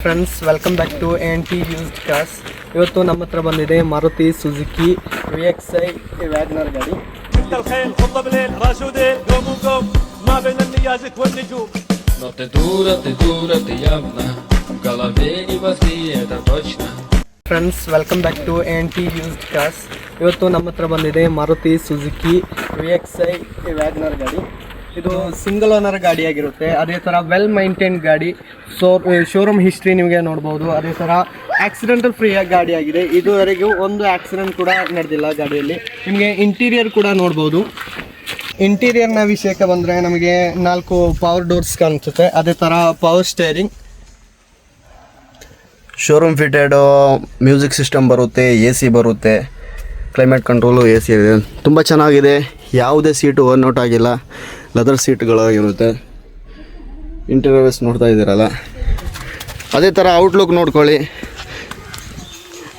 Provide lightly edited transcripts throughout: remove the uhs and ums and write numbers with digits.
Friends welcome back to ANT used cars. ಇವತ್ತು ನಮ್ಮ ಹತ್ರ ಬಂದಿದೆ ಮಾರುತಿ ಸುಜುಕಿ VXi ವ್ಯಾಗ್ನರ್ ಗಾಡಿ. Notte dura ti явно, в голове не возьми, это точно. Friends welcome back to ANT used cars. ಇವತ್ತು ನಮ್ಮ ಹತ್ರ ಬಂದಿದೆ ಮಾರುತಿ ಸುಜುಕಿ VXi ವ್ಯಾಗ್ನರ್ ಗಾಡಿ. ಇದು ಸಿಂಗಲ್ ಓನರ್ ಗಾಡಿಯಾಗಿರುತ್ತೆ. ಅದೇ ಥರ ವೆಲ್ ಮೈಂಟೈನ್ ಗಾಡಿ. ಶೋರೂಮ್ ಹಿಸ್ಟ್ರಿ ನಿಮಗೆ ನೋಡ್ಬೋದು. ಅದೇ ಥರ ಆಕ್ಸಿಡೆಂಟಲ್ ಫ್ರೀ ಗಾಡಿಯಾಗಿದೆ. ಇದುವರೆಗೂ ಒಂದು ಆಕ್ಸಿಡೆಂಟ್ ಕೂಡ ನಡೆದಿಲ್ಲ ಗಾಡಿಯಲ್ಲಿ. ನಿಮಗೆ ಇಂಟೀರಿಯರ್ ಕೂಡ ನೋಡ್ಬೋದು. ಇಂಟೀರಿಯರ್ನ ವಿಷಯಕ್ಕೆ ಬಂದರೆ ನಮಗೆ 4 ಪವರ್ ಡೋರ್ಸ್ ಕಾಣಿಸುತ್ತೆ. ಅದೇ ಥರ power steering, showroom fitted music system ಬರುತ್ತೆ, AC ಬರುತ್ತೆ, ಕ್ಲೈಮೇಟ್ ಕಂಟ್ರೋಲು AC ಇದೆ. ತುಂಬ ಚೆನ್ನಾಗಿದೆ. ಯಾವುದೇ ಸೀಟು ವರ್ನೌಟ್ ಆಗಿಲ್ಲ, ಲೆದರ್ ಸೀಟ್ಗಳಾಗಿರುತ್ತೆ. ಇಂಟೀರಿಯರ್ಸ್ ನೋಡ್ತಾ ಇದ್ದೀರಲ್ಲ, ಅದೇ ಥರ ಔಟ್ಲುಕ್ ನೋಡ್ಕೊಳ್ಳಿ.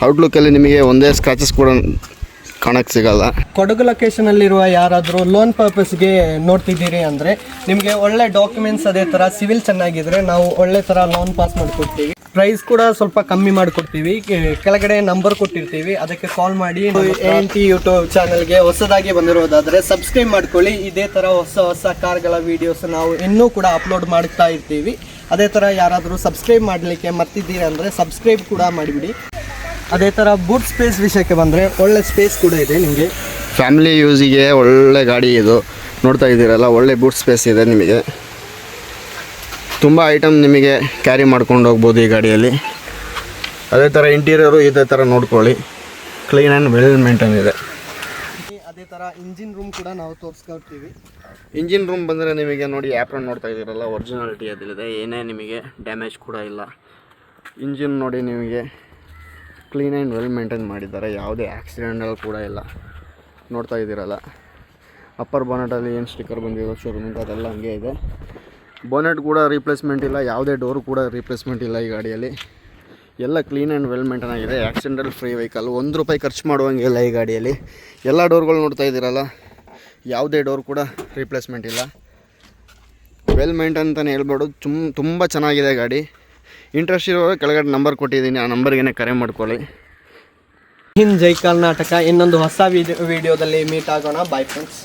ಔಟ್ಲುಕ್ಕಲ್ಲಿ ನಿಮಗೆ ಒಂದೇ ಸ್ಕ್ರಾಚಸ್ ಕೂಡ ಕಾಣಕ್ಕೆ ಸಿಗಲ್ಲ. ಕೊಡಗು ಲೊಕೇಶನಲ್ಲಿರುವ ಯಾರಾದರೂ ಲೋನ್ ಪರ್ಪಸ್ಗೆ ನೋಡ್ತಿದ್ದೀರಿ ಅಂದರೆ ನಿಮಗೆ ಒಳ್ಳೆ ಡಾಕ್ಯುಮೆಂಟ್ಸ್, ಅದೇ ಥರ ಸಿವಿಲ್ ಚೆನ್ನಾಗಿದ್ರೆ ನಾವು ಒಳ್ಳೆ ಥರ ಲೋನ್ ಪಾಸ್ ಮಾಡಿಕೊಡ್ತೀವಿ. ಪ್ರೈಸ್ ಕೂಡ ಸ್ವಲ್ಪ ಕಮ್ಮಿ ಮಾಡಿಕೊಡ್ತೀವಿ. ಕೆಳಗಡೆ ನಂಬರ್ ಕೊಟ್ಟಿರ್ತೀವಿ, ಅದಕ್ಕೆ ಕಾಲ್ ಮಾಡಿ. ANT ಯೂಟ್ಯೂಬ್ ಚಾನಲ್ಗೆ ಹೊಸದಾಗಿ ಬಂದಿರೋದಾದರೆ ಸಬ್ಸ್ಕ್ರೈಬ್ ಮಾಡ್ಕೊಳ್ಳಿ. ಇದೇ ಥರ ಹೊಸ ಕಾರ್ಗಳ ವೀಡಿಯೋಸ್ ನಾವು ಇನ್ನೂ ಕೂಡ ಅಪ್ಲೋಡ್ ಮಾಡ್ತಾ ಇರ್ತೀವಿ. ಅದೇ ಥರ ಯಾರಾದರೂ ಸಬ್ಸ್ಕ್ರೈಬ್ ಮಾಡಲಿಕ್ಕೆ ಮರ್ತಿದ್ದೀರಿ ಅಂದರೆ ಸಬ್ಸ್ಕ್ರೈಬ್ ಕೂಡ ಮಾಡಿಬಿಡಿ. ಅದೇ ಥರ ಬೂಟ್ ಸ್ಪೇಸ್ ವಿಷಯಕ್ಕೆ ಬಂದರೆ ಒಳ್ಳೆ ಸ್ಪೇಸ್ ಕೂಡ ಇದೆ ನಿಮಗೆ. ಫ್ಯಾಮಿಲಿ ಯೂಸಿಗೆ ಒಳ್ಳೆ ಗಾಡಿ ಇದು. ನೋಡ್ತಾ ಇದ್ದೀರಲ್ಲ, ಒಳ್ಳೆ ಬೂಟ್ ಸ್ಪೇಸ್ ಇದೆ ನಿಮಗೆ. ತುಂಬ ಐಟಮ್ ನಿಮಗೆ ಕ್ಯಾರಿ ಮಾಡ್ಕೊಂಡು ಹೋಗ್ಬೋದು ಈ ಗಾಡಿಯಲ್ಲಿ. ಅದೇ ಥರ ಇಂಟೀರಿಯರು ಇದೇ ಥರ ನೋಡ್ಕೊಳ್ಳಿ, ಕ್ಲೀನ್ ಆ್ಯಂಡ್ ವೆಲ್ ಮೇಂಟೈನ್ ಇದೆ. ಅದೇ ಥರ ಇಂಜಿನ್ ರೂಮ್ ಕೂಡ ನಾವು ತೋರಿಸ್ಕೊಳ್ತೀವಿ. ಇಂಜಿನ್ ರೂಮ್ ಬಂದರೆ ನಿಮಗೆ ನೋಡಿ, ಆ್ಯಪ್ರನ್ ನೋಡ್ತಾ ಇದ್ದೀರಲ್ಲ, ಒರಿಜಿನಾಲಿಟಿ ಅದಿದೆ. ಏನೇ ನಿಮಗೆ ಡ್ಯಾಮೇಜ್ ಕೂಡ ಇಲ್ಲ. ಇಂಜಿನ್ ನೋಡಿ, ನಿಮಗೆ ಕ್ಲೀನ್ ಆ್ಯಂಡ್ ವೆಲ್ ಮೇಂಟೈನ್ ಮಾಡಿದ್ದಾರೆ. ಯಾವುದೇ ಆಕ್ಸಿಡೆಂಟಲ್ ಕೂಡ ಇಲ್ಲ. ನೋಡ್ತಾ ಇದ್ದೀರಲ್ಲ, ಅಪ್ಪರ್ ಬೋನೆಟಲ್ಲಿ ಏನು ಸ್ಟಿಕ್ಕರ್ ಬಂದಿರೋ ಶೋರೂಮಿಂದ ಅದೆಲ್ಲ ಹಂಗೆ ಇದೆ. ಬೋನೆಟ್ ಕೂಡ ರೀಪ್ಲೇಸ್ಮೆಂಟ್ ಇಲ್ಲ, ಯಾವುದೇ ಡೋರು ಕೂಡ ರೀಪ್ಲೇಸ್ಮೆಂಟ್ ಇಲ್ಲ ಈ ಗಾಡಿಯಲ್ಲಿ. ಎಲ್ಲ ಕ್ಲೀನ್ ಆ್ಯಂಡ್ ವೆಲ್ ಮೇಂಟೈನ್ ಆಗಿದೆ. Accidental free vehicle. ₹1 ಖರ್ಚು ಮಾಡುವಂಗಿಲ್ಲ ಈ ಗಾಡಿಯಲ್ಲಿ. ಎಲ್ಲ ಡೋರ್ಗಳು ನೋಡ್ತಾ ಇದ್ದೀರಲ್ಲ, ಯಾವುದೇ ಡೋರ್ ಕೂಡ ರೀಪ್ಲೇಸ್ಮೆಂಟ್ ಇಲ್ಲ. ವೆಲ್ ಮೇಂಟೈನ್ ಅಂತಲೇ ಹೇಳ್ಬೋದು. ತುಂಬ ಚೆನ್ನಾಗಿದೆ ಗಾಡಿ. ಇಂಟ್ರೆಸ್ಟ್ ಇರೋರು ಕೆಳಗಡೆ ನಂಬರ್ ಕೊಟ್ಟಿದ್ದೀನಿ, ಆ ನಂಬರ್ಗೆ ಕರೆ ಮಾಡ್ಕೊಳ್ಳಿ. ಜೈ ಕರ್ನಾಟಕ. ಇನ್ನೊಂದು ಹೊಸ ವಿಡಿಯೋದಲ್ಲಿ ಮೀಟ್ ಆಗೋಣ. Bye friends.